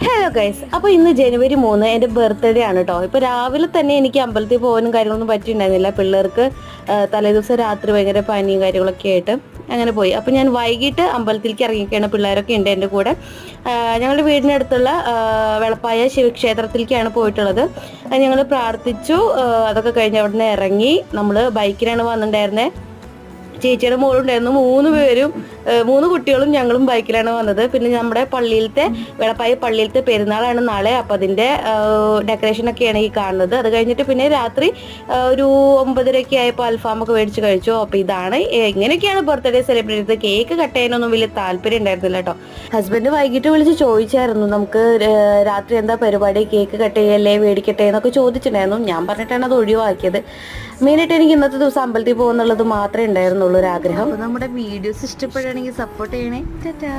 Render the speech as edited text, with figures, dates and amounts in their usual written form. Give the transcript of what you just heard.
Hello guys, അപ്പോൾ ഇന്ന് ജനുവരി 3 എൻ്റെ ബർത്ത്ഡേ ആണ് കേട്ടോ. ഇപ്പോൾ രാവിലെ തന്നെ എനിക്ക് അമ്പലത്തിൽ പോകാനും കാര്യങ്ങളൊന്നും പറ്റിയിട്ടുണ്ടായിരുന്നില്ല. പിള്ളേർക്ക് തലേദിവസം രാത്രി ഭയങ്കര പനിയും കാര്യങ്ങളൊക്കെ ആയിട്ട് അങ്ങനെ പോയി. അപ്പോൾ ഞാൻ വൈകിട്ട് അമ്പലത്തിലേക്ക് ഇറങ്ങിയൊക്കെയാണ്. പിള്ളേരൊക്കെ ഉണ്ട് എൻ്റെ കൂടെ. ഞങ്ങളുടെ വീടിനടുത്തുള്ള വെളപ്പായ ശിവക്ഷേത്രത്തിലേക്കാണ് പോയിട്ടുള്ളത്. ഞങ്ങൾ പ്രാർത്ഥിച്ചു. അതൊക്കെ കഴിഞ്ഞ് അവിടെ നിന്ന് ഇറങ്ങി. നമ്മൾ ബൈക്കിലാണ് വന്നിട്ടുണ്ടായിരുന്നത്. ചേച്ചിയുടെ മോളുണ്ടായിരുന്നു. 3 കുട്ടികളും ഞങ്ങളും ബൈക്കിലാണ് വന്നത്. പിന്നെ നമ്മുടെ പള്ളിയിലത്തെ വെളപ്പായ പള്ളിയിലത്തെ പെരുന്നാളാണ് നാളെ. അപ്പം അതിൻ്റെ ഡെക്കറേഷനൊക്കെയാണ് ഈ കാണുന്നത്. അത് കഴിഞ്ഞിട്ട് പിന്നെ രാത്രി ഒരു 9:30 ആയപ്പോൾ അൽഫാമൊക്കെ മേടിച്ച് കഴിച്ചു. അപ്പോൾ ഇതാണ് എങ്ങനെയൊക്കെയാണ് ബർത്ത്ഡേ സെലിബ്രേറ്റ് ചെയ്തത്. കേക്ക് കട്ട് ചെയ്യാനൊന്നും വലിയ താല്പര്യം ഉണ്ടായിരുന്നില്ല കേട്ടോ. ഹസ്ബൻഡ് വൈകിട്ട് വിളിച്ച് ചോദിച്ചായിരുന്നു, നമുക്ക് രാത്രി എന്താ പരിപാടി, കേക്ക് കട്ട് ചെയ്യല്ലേ, മേടിക്കട്ടെ എന്നൊക്കെ ചോദിച്ചിട്ടുണ്ടായിരുന്നു. ഞാൻ പറഞ്ഞിട്ടാണ് അത് ഒഴിവാക്കിയത്. മെയിനായിട്ട് എനിക്ക് ഇന്നത്തെ ദിവസം അമ്പലത്തിൽ പോകുന്നുള്ളത് മാത്രമേ ഉണ്ടായിരുന്നുള്ളൂ ഒരു ആഗ്രഹം. നമ്മുടെ വീഡിയോസ് ഇഷ്ടപ്പെടുകയാണെങ്കിൽ സപ്പോർട്ട് ചെയ്യണേ. ടാറ്റാ.